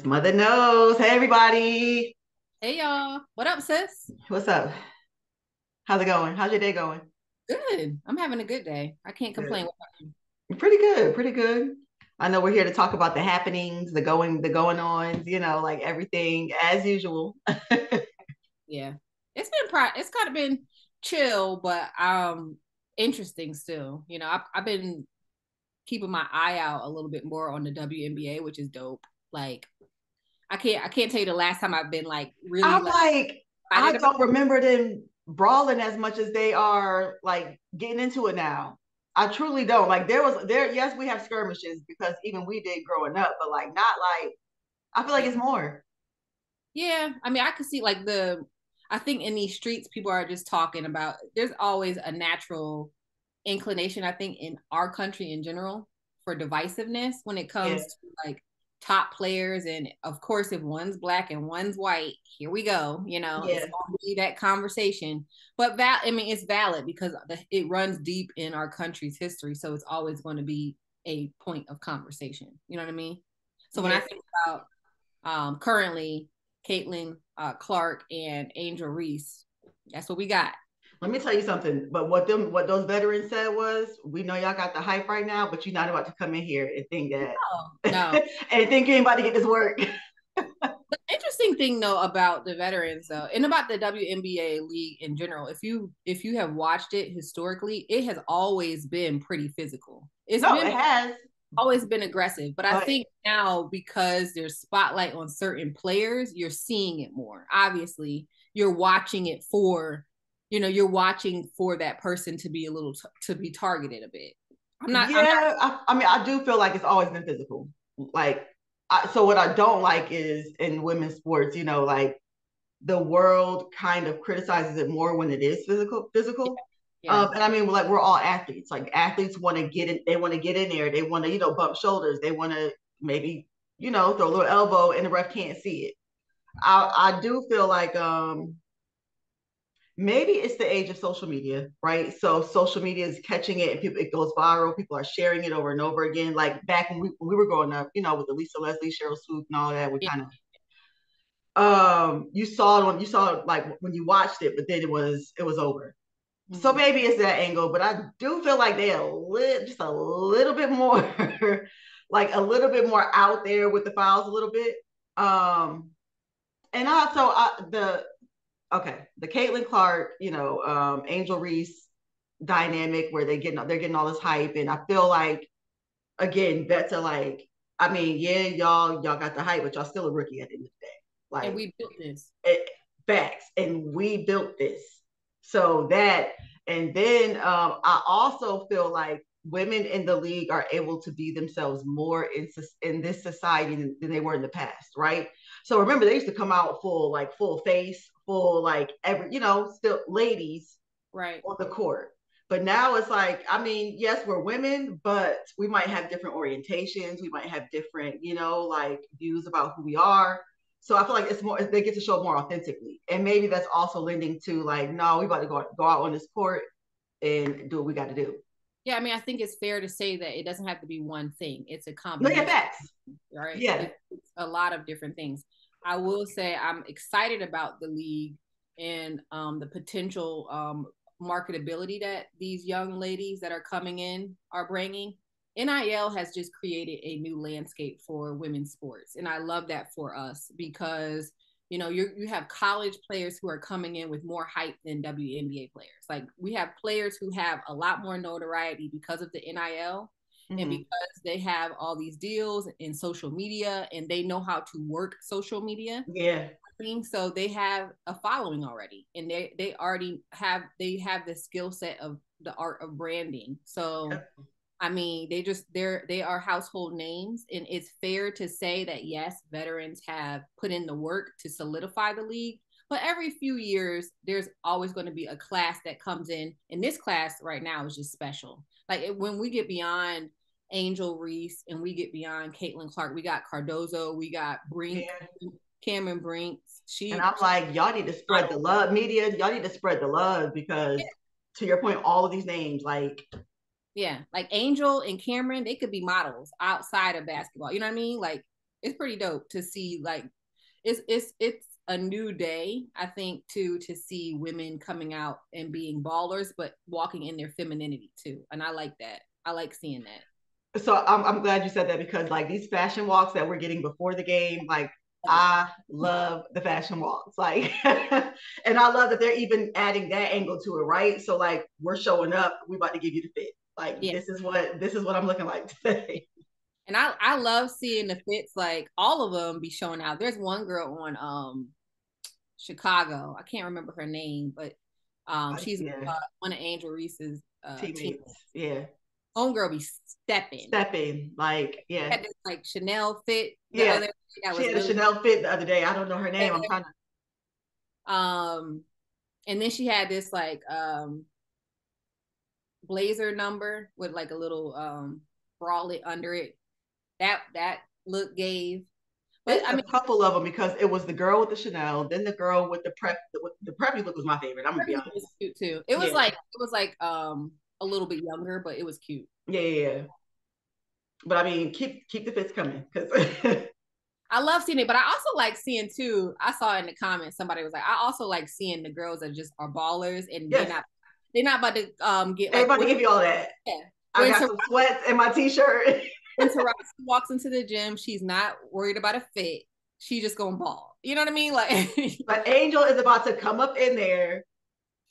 Miss Motha Knows. Hey, everybody. Hey y'all, what up, sis? What's up? How's it going? How's your day going? Good. I'm having a good day. I can't Good. complain. Pretty good. Pretty good. I know we're here to talk about the happenings, the going ons, like everything as usual. Yeah, it's kind of been chill, but interesting still. I've been keeping my eye out a little bit more on the WNBA, which is dope. Like, I can't tell you the last time I've been like really I'm like like, I excited about. don't remember them brawling as much as they are like getting into it now. I truly don't. Like yes, we have skirmishes because even we did growing up, but like not like I feel like Yeah, it's more. yeah. I mean, I could see like I think in these streets, people are just talking about. There's always a natural inclination, I think, in our country in general for divisiveness when it Yeah. comes to like top players. And of course, if one's black and one's white, here we go. It's Yeah. going to be that conversation. But I mean, it's valid because it runs deep in our country's history. So it's always going to be a point of conversation. You know what I mean? So when I Yeah. think about currently Caitlin Clark and Angel Reese, that's what we got. Let me tell you something. But what those veterans said was, we know y'all got the hype right now, but you're not about to come in here and think that Oh, no. and think you ain't about to get this work. The interesting thing though about the veterans though, and about the WNBA league in general, if you have watched it historically, it has always been pretty physical. It's No, been it has. always been aggressive, but I But think now because there's spotlight on certain players, you're seeing it more. Obviously, you're watching it for, you're watching for that person to be to be targeted a bit. I'm not. yeah, I mean, I do feel like it's always been physical. Like, so what I don't like is in women's sports, like the world kind of criticizes it more when it is physical. Yeah, And I mean, like we're all athletes. Like athletes want to get in, they want to get in there. They want to, bump shoulders. They want to maybe, throw a little elbow, and the ref can't see it. I do feel like maybe it's the age of social media, right? So social media is catching it, and people it goes viral. People are sharing it over and over again. Like back when we were growing up, with the Lisa Leslie, Cheryl Swoop, and all that, we yeah. kind of you saw it like when you watched it, but then it was over. So Mhm. maybe it's that angle, but I do feel like they just a little bit more like a little bit more out there with the files a little bit. um and also the Caitlin Clark, Angel Reese dynamic where they're getting all this hype, and I feel like again that's a like, I mean, yeah, y'all got the hype, but y'all still a rookie at the end of the day. And Like we built this. it, facts, and we built this. So that, and then I also feel like women in the league are able to be themselves more in this society than they were in the past, right? So remember, they used to come out full face, full like every, still ladies Right. on the court. But now it's like, I mean, yes, we're women, but we might have different orientations. We might have different, like views about who we are. So I feel like it's more, they get to show more authentically. And maybe that's also lending to like, no, we about to go out on this court and do what we got to do. Yeah, I mean, I think it's fair to say that it doesn't have to be one thing. It's a No, yeah, combination, facts. right? Yeah. It's a lot of different things. I will say I'm excited about the league and the potential marketability that these young ladies that are coming in are bringing. NIL has just created a new landscape for women's sports, and I love that for us because you have college players who are coming in with more hype than WNBA players. Like we have players who have a lot more notoriety because of the NIL and Mm-hmm. because they have all these deals in social media and they know how to work social media. Yeah. So they have a following already, and they have the skill set of the art of branding. So I mean, they are household names, and it's fair to say that yes, veterans have put in the work to solidify the league. But every few years, there's always going to be a class that comes in, and this class right now is just special. Like when we get beyond Angel Reese and we get beyond Caitlin Clark, we got Cardozo, we got Brink, Yeah. Cameron Brink. And She I'm like, y'all need to spread the love, media. Y'all need to spread the love because, to your point, all of these names, like, yeah, like Angel and Cameron, they could be models outside of basketball. You know what I mean? Like It's pretty dope to see, like, it's a new day, I think, too, to see women coming out and being ballers, but walking in their femininity too. And I like that. I like seeing that. So I'm glad you said that, because like these fashion walks that we're getting before the game, like I love the fashion walks, like, and I love that they're even adding that angle to it, right? So like we're showing up, we about to give you the fit. Like Yeah. this is what I'm looking like today. And I love seeing the fits, like all of them be showing out. There's one girl on Chicago. I can't remember her name, but she's one of Angel Reese's teammates. Yeah. Homegirl be stepping. Like, yeah. Had this like Chanel fit. She had a Chanel fit the other day. I don't know her name. I'm trying to. And then she had this like blazer number with like a little bralette under it. That look gave. But I mean, a couple of them, because it was the girl with the Chanel, then the girl with the preppy look was my favorite. I'm gonna be honest. Was cute too. It was like a little bit younger, but it was cute. Yeah. But I mean, keep the fits coming, because I love seeing it. But I also like seeing too. I saw in the comments somebody was like, I also like seeing the girls that just are ballers, and they're not about to get like, everybody give you all that. Yeah. I got some sweats in my t-shirt. When Taurasi walks into the gym, she's not worried about a fit. She just gonna ball. You know what I mean? Like, but Angel is about to come up in there.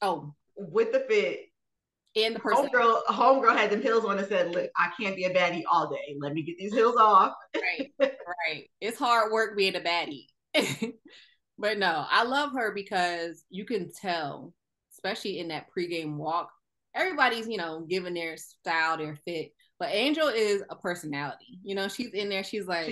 Oh, with the fit. And the person. Homegirl had them heels on and said, "Look, I can't be a baddie all day. Let me get these heels off." Right. It's hard work being a baddie. But no, I love her because you can tell, especially in that pregame walk, everybody's, giving their style, their fit. But Angel is a personality. She's in there. She's like,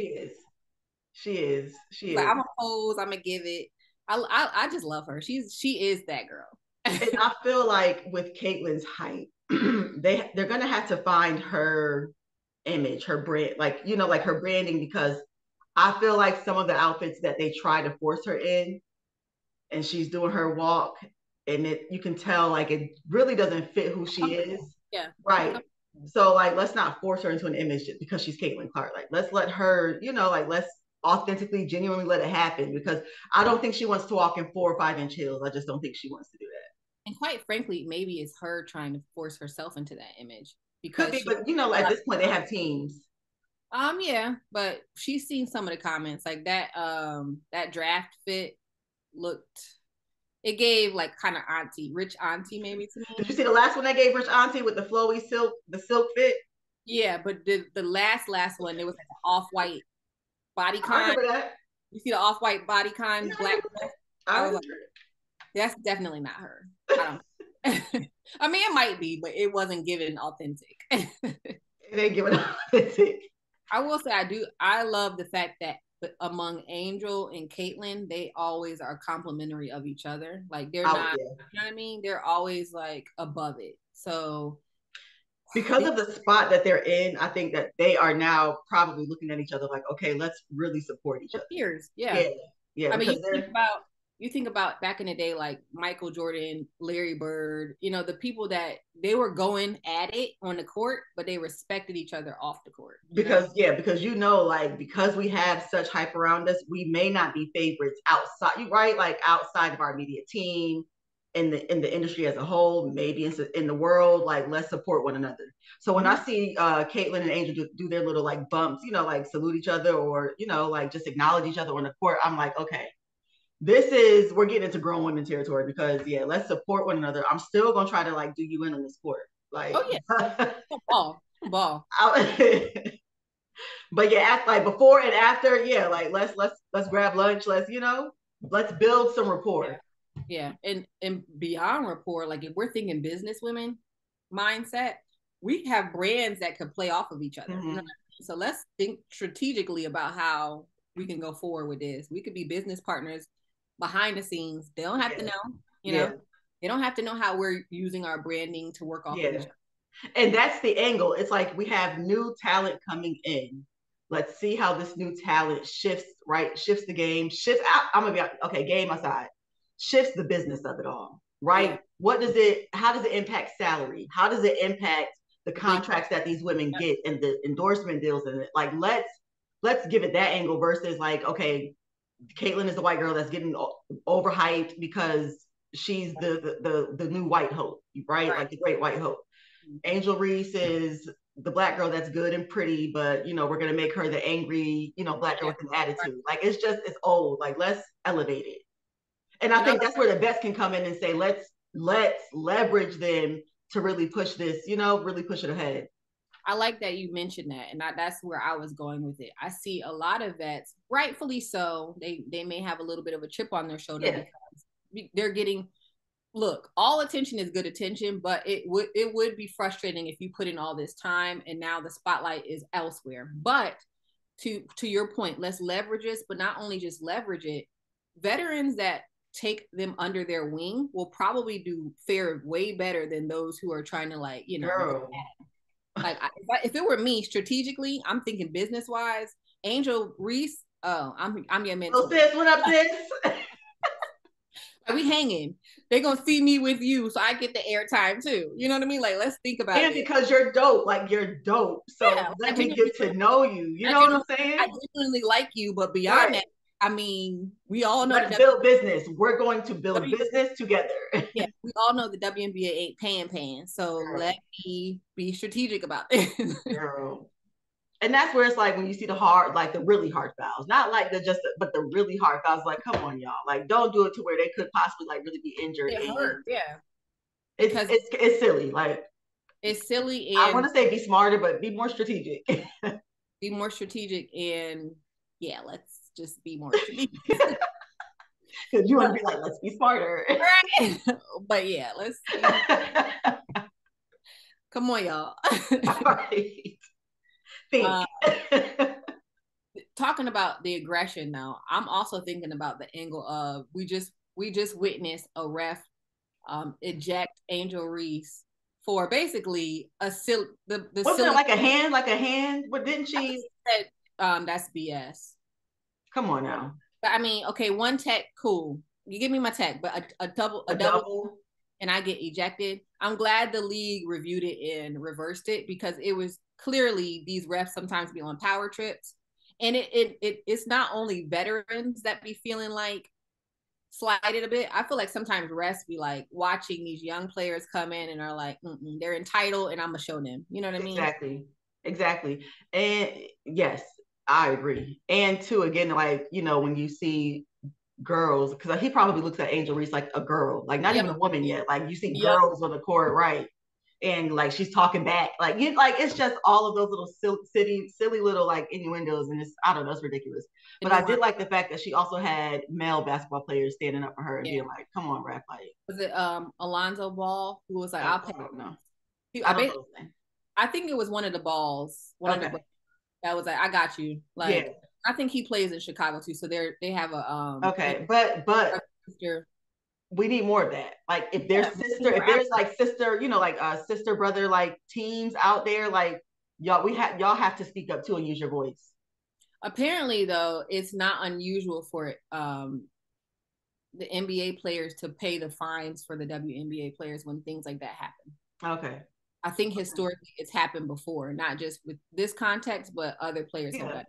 she is. Like, I'm a pose. I'm gonna give it. I just love her. She is that girl. And I feel like with Caitlin's height, they're gonna have to find her image, her brand, like her branding, because I feel like some of the outfits that they try to force her in, and she's doing her walk, and you can tell like it really doesn't fit who she is. Yeah. Right. So like, let's not force her into an image just because she's Caitlin Clark. Like, let's let her, let's authentically, genuinely let it happen, because I don't think she wants to walk in 4 or 5 inch heels. I just don't think she wants to do that. And quite frankly, maybe it's her trying to force herself into that image. Could be, but at this point they have teams. Yeah, but she's seen some of the comments, like that draft fit looked, it gave like kind of rich auntie maybe to me. Did you see the last one they gave rich auntie with the flowy silk, the silk fit? Yeah, but the last one, there was like an off-white bodycon. I remember that. You see the off-white bodycon black dress? I was like, that's definitely not her. I mean, it might be, but it wasn't given authentic. It ain't given authentic. I will say I love the fact that among Angel and Caitlin, they always are complimentary of each other. Like, they're not, you know what I mean? They're always like above it. So because of the spot that they're in, I think that they are now probably looking at each other like, okay, let's really support each other. Peers, yeah. I mean, you think about back in the day, like Michael Jordan, Larry Bird, the people that they were going at it on the court, but they respected each other off the court. Because because we have such hype around us, we may not be favorites outside, right? Like outside of our immediate team, in the industry as a whole, maybe in the world, like let's support one another. So when I see Caitlin and Angel do their little like bumps, like salute each other, or like just acknowledge each other on the court, I'm like, okay, we're getting into grown women territory, because let's support one another. I'm still gonna try to like do you in on the sport, like, oh yeah, ball. But like before and after, like let's grab lunch, let's build some rapport. Yeah, and beyond rapport, like if we're thinking business women mindset, we have brands that could play off of each other. Mm-hmm. So let's think strategically about how we can go forward with this. We could be business partners behind the scenes. They don't have to know, they don't have to know how we're using our branding to work off of each other. And that's the angle. It's like we have new talent coming in. Let's see how this new talent shifts the game, I'm gonna be okay, game aside, shifts the business of it all, right? Yeah. How does it impact salary? How does it impact the contracts that these women get and the endorsement deals? And like, let's let's give it that angle versus like, okay, Caitlyn is the white girl that's getting overhyped because she's the new white hope, right? Like the great white hope. Angel Reese is the black girl that's good and pretty, but we're gonna make her the angry, black girl with an attitude. Like it's old. Like let's elevate it. And I think that's where the vets can come in and say, let's leverage them to really push this, really push it ahead. I like that you mentioned that, and that's where I was going with it. I see a lot of vets, rightfully so. They may have a little bit of a chip on their shoulder because they're getting. Look, all attention is good attention, but it would be frustrating if you put in all this time and now the spotlight is elsewhere. But to your point, let's leverage this, but not only just leverage it. Veterans that take them under their wing will probably fare way better than those who are trying to like if it were me strategically, I'm thinking business wise. Angel Reese, I'm your mentor. Oh, sis, what up, sis? We hanging. They're gonna see me with you, so I get the airtime too. You know what I mean? Like, let's think about it. And because you're dope, like you're dope. So let me get to know you. You know what I'm saying? I genuinely like you, but beyond that, I mean, we all know let's build business. We're going to build business together. Yeah, we all know the WNBA ain't paying. So let me be strategic about this. Girl. And that's where it's like when you see the really hard fouls, not like but the really hard fouls. Like, come on, y'all! Like, don't do it to where they could possibly like really be injured. It's silly. Like, it's silly. And I want to say be smarter, but be more strategic. Be more strategic, and let's just be more strategic. Because you want to be like, let's be smarter. Right. But let's. Come on, y'all. All right. Talking about the aggression now, I'm also thinking about the angle of we just witnessed a ref eject Angel Reese for basically wasn't it like a hand? What didn't she? That's BS. Come on now. But I mean, okay, one tech, cool. You give me my tech, but a double, and I get ejected. I'm glad the league reviewed it and reversed it because it was clearly these refs sometimes be on power trips, and it's not only veterans that be feeling like slighted a bit. I feel like sometimes refs be like watching these young players come in and are like, they're entitled, and I'm gonna show them. You know what I mean? Exactly. And yes, I agree. And too, again, like when you see girls, because he probably looks at Angel Reese like a girl, like not even a woman yet. Like you see girls on the court, right? And like she's talking back, like it's just all of those little silly little like innuendos, and I don't know, it's ridiculous. But I did like the fact that she also had male basketball players standing up for her and being like, "Come on, ref!" Like, was it Alonzo Ball who was like, "I'll pay"? I think it was one of the balls. That was like, "I got you." Like, I think he plays in Chicago too, so they have a but we need more of that. Like if there's like sister, like sister brother like teams out there, like y'all have to speak up too and use your voice. Apparently, though, it's not unusual for the NBA players to pay the fines for the WNBA players when things like that happen. Okay. I think historically it's happened before, not just with this context, but other players have done.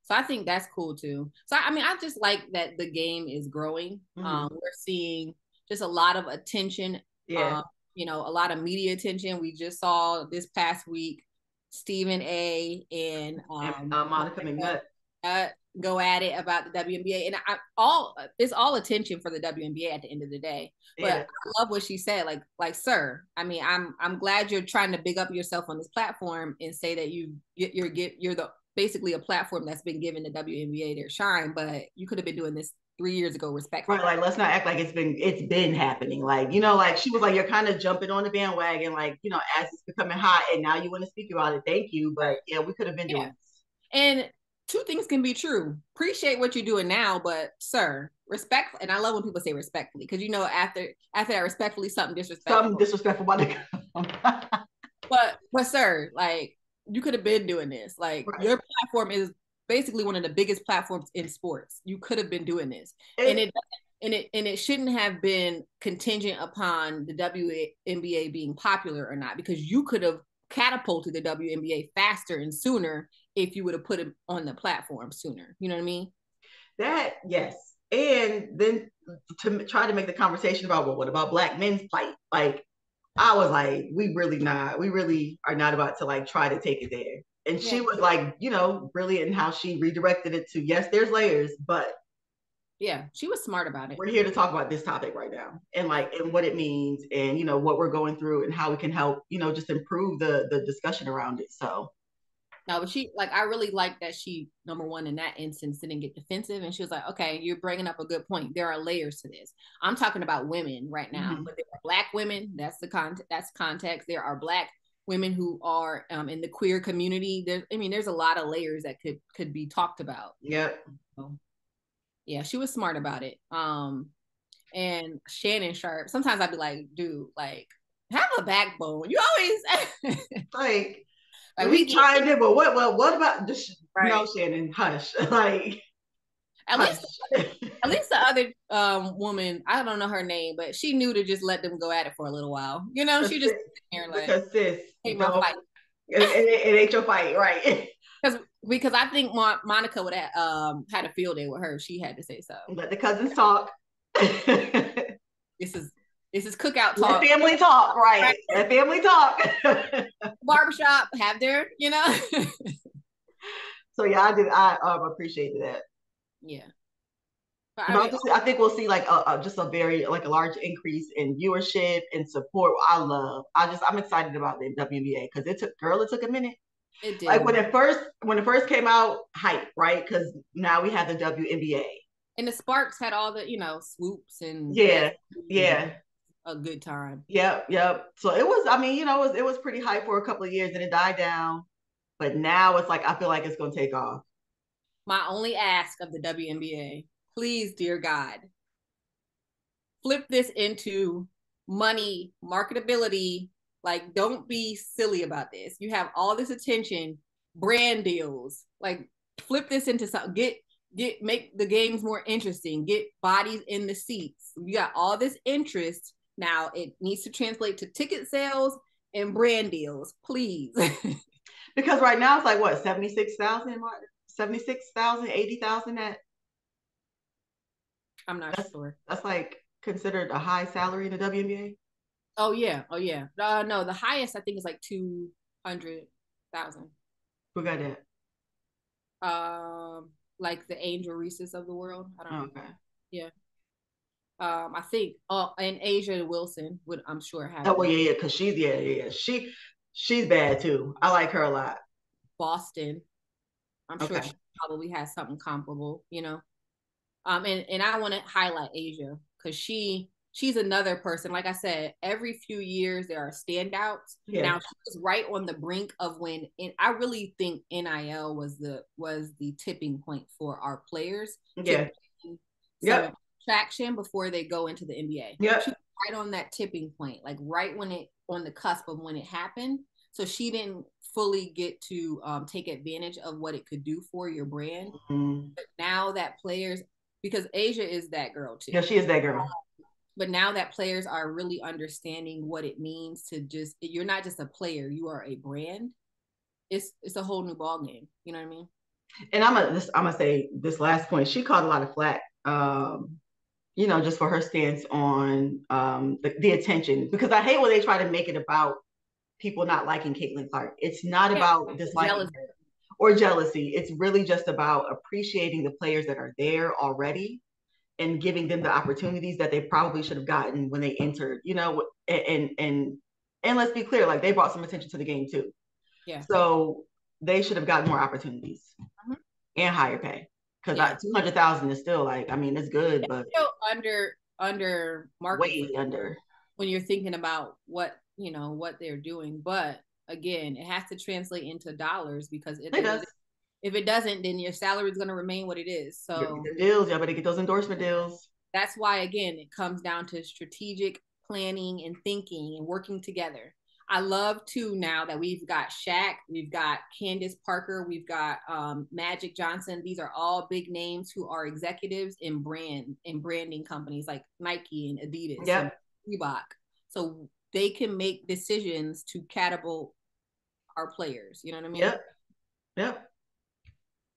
So I think that's cool too. So I mean, I just like that the game is growing. We're seeing just a lot of attention. A lot of media attention. We just saw this past week Stephen A. and Monica McNutt go at it about the WNBA, and it's all attention for the WNBA at the end of the day. But I love what she said. Like, sir, I mean, I'm glad you're trying to big up yourself on this platform and say that you're basically a platform that's been giving the WNBA their shine, but you could have been doing this 3 years ago, respectfully. Right, like let's not act like it's been happening. Like, like she was like, you're kind of jumping on the bandwagon, like, as it's becoming hot and now you want to speak about it. Thank you. But we could have been doing this. And two things can be true. Appreciate what you're doing now, but sir, respect. And I love when people say respectfully, because after that respectfully, something disrespectful about to come. But sir, like, you could have been doing this. Like, your platform is basically one of the biggest platforms in sports. You could have been doing this, and it shouldn't have been contingent upon the WNBA being popular or not, because you could have catapulted the WNBA faster and sooner if you would have put it on the platform sooner. You know what I mean? That, yes. And then to try to make the conversation about, well, what about Black men's plight? Like, I was like, we really are not about to like try to take it there. And she was like, brilliant in how she redirected it to, yes, there's layers, but yeah, she was smart about it. we're here to talk about this topic right now, and what it means, and what we're going through and how we can help, just improve the discussion around it. So no, but I really like that she, number one, in that instance, didn't get defensive. And she was like, okay, you're bringing up a good point. There are layers to this. I'm talking about women right now, but there are Black women. That's context. There are Black women who are in the queer community. There's a lot of layers that could be talked about. Yep. So, yeah, she was smart about it. And Shannon Sharp, sometimes I'd be like, dude, like, have a backbone. You always like we chimed in, but what about this? Right. No, Shannon, hush. Like, at least the other woman, I don't know her name, but she knew to just let them go at it for a little while. She just because sis, ain't my fight. It ain't your fight, right? Because I think Monica would have had a field day with her. She had to say so. Let the cousins talk. This is cookout talk. Let family talk, right? Let family talk. Barbershop, have their, So yeah, I appreciated that. Yeah. I think we'll see like just a very like a large increase in viewership and support. I'm excited about the WNBA because it took a minute. It did. Like when it first came out, hype, right? Because now we have the WNBA. And the Sparks had all the, swoops and yeah. A good time. Yep. So it was, it was pretty hype for a couple of years and it died down. But now it's like I feel like it's gonna take off. My only ask of the WNBA, please, dear God, flip this into money, marketability. Like, don't be silly about this. You have all this attention, brand deals. Like, flip this into something. Make the games more interesting. Get bodies in the seats. You got all this interest. Now it needs to translate to ticket sales and brand deals, please. Because right now it's like what, 76,000, 76,000, 80,000 at. I'm not sure. That's like considered a high salary in the WNBA. Oh yeah. No, the highest I think is like 200,000. Who got that? Like the Angel Reese's of the world. I don't know. Okay. Yeah. I think. And Asia Wilson would, I'm sure, have. Oh well, yeah, because she's bad too. I like her a lot. Boston. I'm sure she probably has something comparable. And I want to highlight Asia because she's another person. Like I said, every few years there are standouts. Yeah. Now she's right on the brink of when, and I really think NIL was the tipping point for our players. Yeah. Yep. Traction before they go into the NBA. Yeah. She was right on that tipping point, like right when on the cusp of when it happened. So she didn't fully get to take advantage of what it could do for your brand. Mm-hmm. But now that players, because Asia is that girl too. Yeah, she is that girl. But now that players are really understanding what it means to you're not just a player, you are a brand. It's a whole new ball game. You know what I mean? And I'm gonna say this last point. She caught a lot of flack, just for her stance on the attention. Because I hate when they try to make it about people not liking Caitlin Clark. It's not about disliking her or jealousy. It's really just about appreciating the players that are there already and giving them the opportunities that they probably should have gotten when they entered, and let's be clear, like they brought some attention to the game too. Yeah. So they should have gotten more opportunities and higher pay. Because 200,000 is still like, it's good, but still under market, way under when you're thinking about what they're doing. But again, it has to translate into dollars because it does. If it doesn't, then your salary is going to remain what it is. So deals, y'all better get those endorsement deals. That's why, again, it comes down to strategic planning and thinking and working together. I love too now that we've got Shaq, we've got Candace Parker, we've got Magic Johnson. These are all big names who are executives in branding companies like Nike and Adidas and Reebok. So they can make decisions to catapult our players. You know what I mean? Yep.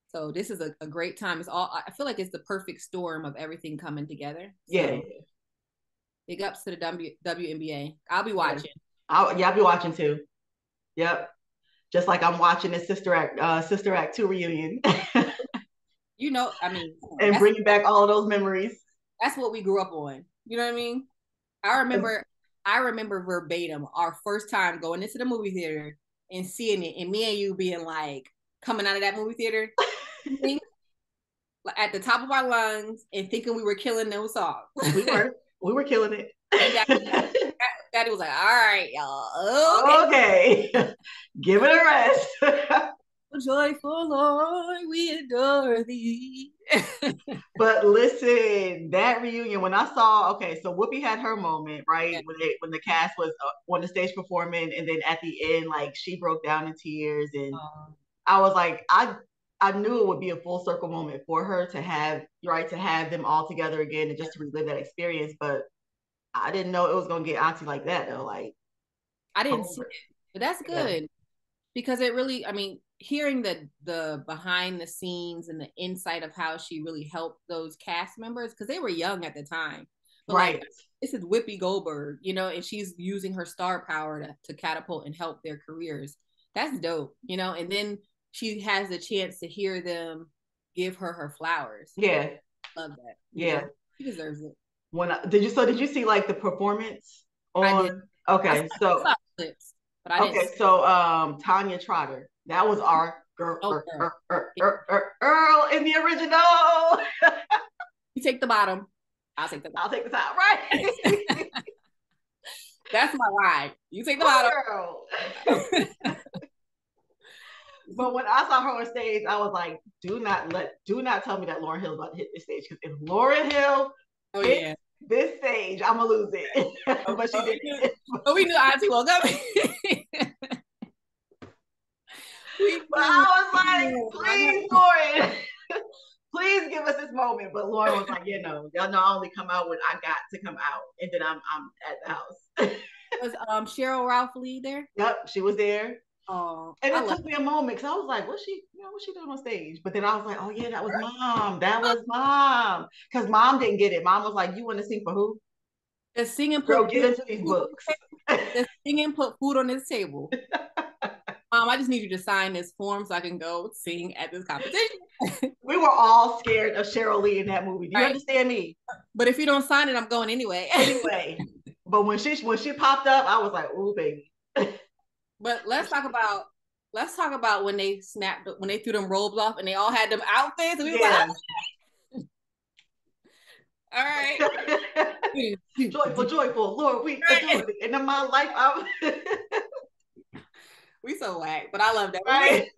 So this is a great time. It's all, I feel like it's the perfect storm of everything coming together. Yeah. So big ups to the WNBA. I'll be watching. I'll be watching too. Yep. Just like I'm watching the Sister Act 2 reunion. You know, I mean, and bringing back all of those memories. That's what we grew up on. You know what I mean? I remember verbatim our first time going into the movie theater and seeing it, and me and you being like coming out of that movie theater at the top of our lungs and thinking we were killing those songs. We were killing it. And Daddy was like, all right, y'all. Okay. Give it a rest. Joyful Lord, we adore thee. But listen, that reunion, when I saw, okay, so Whoopi had her moment, right? Yeah. When the cast was on the stage performing, and then at the end, like she broke down in tears, and I was like, I knew it would be a full circle moment for her to have them all together again and just to relive that experience. But I didn't know it was gonna get auntie like that though. Like I didn't see it, but that's good because it really, I mean, hearing the behind the scenes and the insight of how she really helped those cast members because they were young at the time. But right. Like, this is Whoopi Goldberg, you know, and she's using her star power to catapult and help their careers. That's dope, you know, and then she has the chance to hear them give her flowers. Yeah. Love that. Yeah. Know? She deserves it. Did you see like the performance on? I did. Okay, so clips, but I didn't. So Tanya Trotter, that was our girl, Earl in the original. You take the bottom, I'll take the top, right? That's my ride. You take the bottom. Girl. But when I saw her on stage, I was like, do not tell me that Lauryn Hill is about to hit this stage, because if Lauryn Hill hits this stage, I'm gonna lose it. But she didn't. But we knew Auntie woke up. But I was like, please, Lauryn, please give us this moment. But Lauryn was like, y'all know I only come out when I got to come out, and then I'm at the house. Was Cheryl Ralph Lee there? Yep, she was there. Oh, and it took me a moment because I was like, what's she doing on stage? But then I was like, oh yeah, that was mom. That was mom. Because mom didn't get it. Mom was like, you want to sing for who? The singing Girl, get into these books. The singing put food on this table. Mom, I just need you to sign this form so I can go sing at this competition. We were all scared of Cheryl Lee in that movie. Do you understand me? But if you don't sign it, I'm going anyway. But when she popped up, I was like, ooh, baby. But let's talk about when they threw them robes off and they all had them outfits. And we were like, all right. Joyful, Lord, we adore it. And in my life, we so whack, but I love that. Right?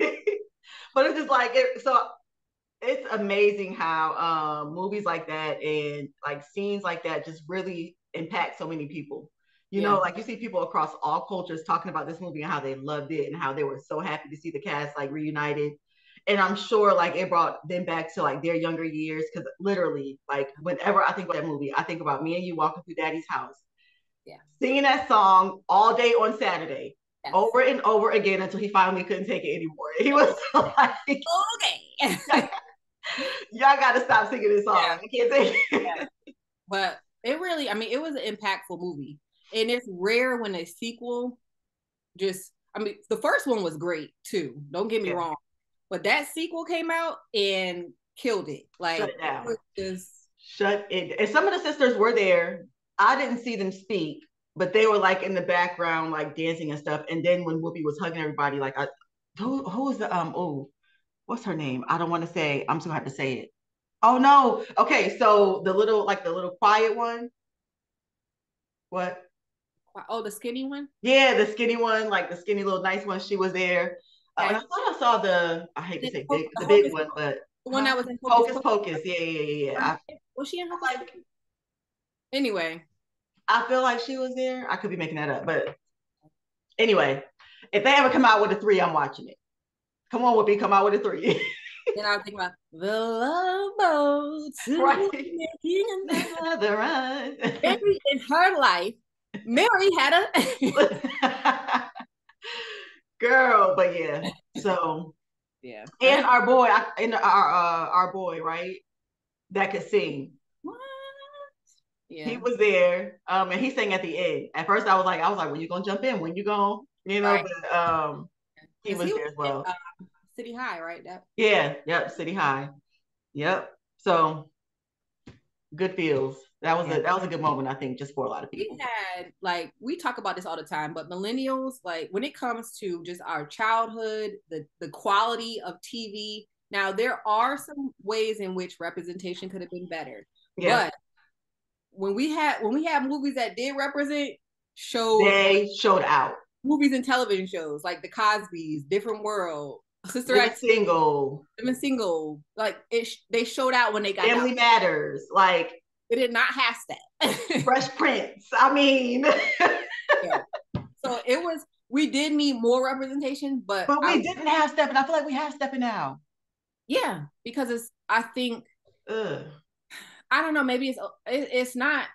But it's just like it's amazing how movies like that and like scenes like that just really impact so many people. You know, like you see people across all cultures talking about this movie and how they loved it and how they were so happy to see the cast like reunited. And I'm sure like it brought them back to like their younger years, because literally like whenever I think about that movie, I think about me and you walking through Daddy's house, singing that song all day on Saturday, over and over again until he finally couldn't take it anymore. He was like, okay, y'all got to stop singing this song. I can't take it. But it really, I mean, it was an impactful movie. And it's rare when a sequel the first one was great too. Don't get me wrong. But that sequel came out and killed it. Like, shut it down. Shut it. And some of the sisters were there. I didn't see them speak, but they were like in the background, like dancing and stuff. And then when Whoopi was hugging everybody, like, who's the, what's her name? I don't want to say, I'm just gonna have to say it. Oh no. Okay. So the little quiet one. What? Oh, the skinny one? Yeah, the skinny one, like the skinny little nice one. She was there. And I thought I saw I hate to say the big one, but the one that was in Hocus Pocus. Yeah. Was she in Hocus Pocus? Anyway, I feel like she was there. I could be making that up, but anyway, if they ever come out with a 3, I'm watching it. Come on, Whoopi, come out with a 3. Then I was thinking about the love boat making another run. Every in her life, Mary had a girl, but yeah. So Yeah. And our boy, our boy, right? That could sing. What? Yeah. He was there. And he sang at the end. At first I was like, when you gonna jump in? When you gonna, Right. but he was there as well. City High, right? That. Yeah, yep, City High. Yep. So good feels. That was a good moment, I think, just for a lot of people. We talk about this all the time, but millennials, like when it comes to just our childhood, the quality of TV. Now there are some ways in which representation could have been better, but when we had movies that did represent, they showed out. Movies and television shows like The Cosby's, Different World, Sister Act, Living Single, like they showed out when they got Family out. Matters, like it did not have that. Fresh Prince. I mean, yeah. So it was. We did need more representation, but we didn't have Steppin'. I feel like we have Steppin' now. Yeah, because I think. I don't know. Maybe it's not.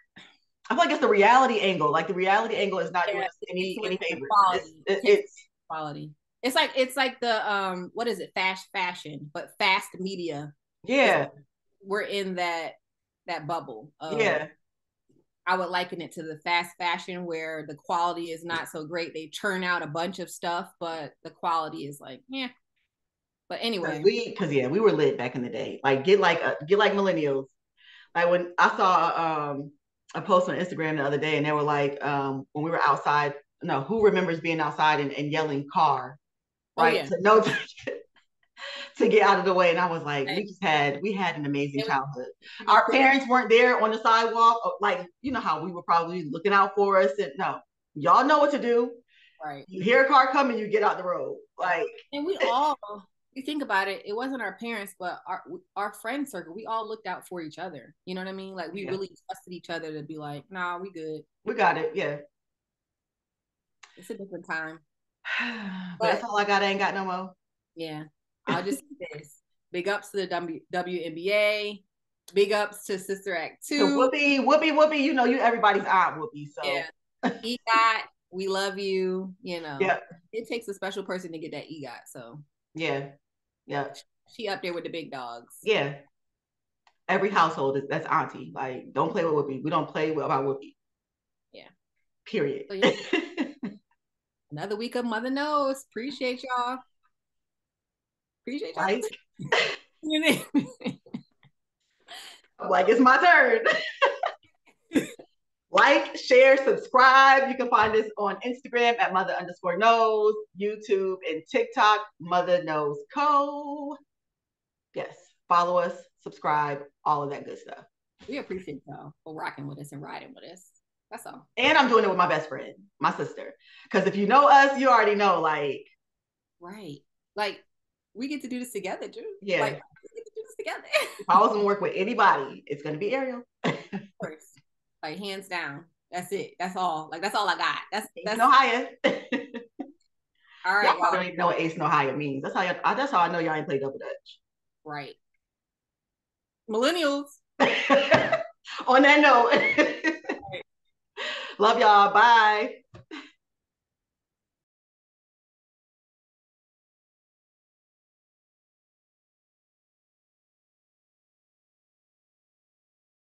I feel like it's the reality angle. Like the reality angle is not doing us any favors. It's quality. It's like the what is it? Fast fashion, but fast media. Yeah, we're in that bubble. Yeah, I would liken it to the fast fashion where the quality is not so great. They churn out a bunch of stuff, but the quality is like, yeah. But anyway, we were lit back in the day. Like get like millennials. Like when I saw a post on Instagram the other day, and they were like, when we were outside. No, who remembers being outside and yelling car, right? Oh, yeah. To get out of the way. And I was like, we had an amazing childhood. Our parents weren't there on the sidewalk, like, you know how we were probably looking out for us. And no, y'all know what to do. Right. You hear a car coming, you get out the road. Like, and we all, you think about it, it wasn't our parents, but our friend circle, we all looked out for each other. You know what I mean? Like we really trusted each other to be like, nah, we good. We got it. Yeah. It's a different time. But that's all I got. I ain't got no more. Yeah. I'll just say this. Big ups to the WNBA. Big ups to Sister Act 2. Whoopi. You know, you everybody's aunt, Whoopi. So yeah. EGOT, we love you. You know, yeah. It takes a special person to get that EGOT. So yeah. She up there with the big dogs. Yeah. Every household that's auntie. Like, don't play with Whoopi. We don't play about Whoopi. Yeah. Period. So, yeah. Another week of Motha Knows. Appreciate y'all. Like, like it's my turn. Like, share, subscribe. You can find us on Instagram at Motha_Knows, YouTube and TikTok, Motha Knows Co. Yes, follow us, subscribe, all of that good stuff. We appreciate y'all for rocking with us and riding with us. That's all. And I'm doing it with my best friend, my sister. Because if you know us, you already know, like. Right. Like, we get to do this together, Drew. Yeah. Like, we get to do this together. If I was going to work with anybody, it's going to be Ariel. Of course. Like, hands down. That's it. That's all. Like, that's all I got. That's no higher. All right. Y'all don't even know what ace no higher means. That's how I know y'all ain't played double dutch. Right. Millennials. On that note. Love y'all. Bye.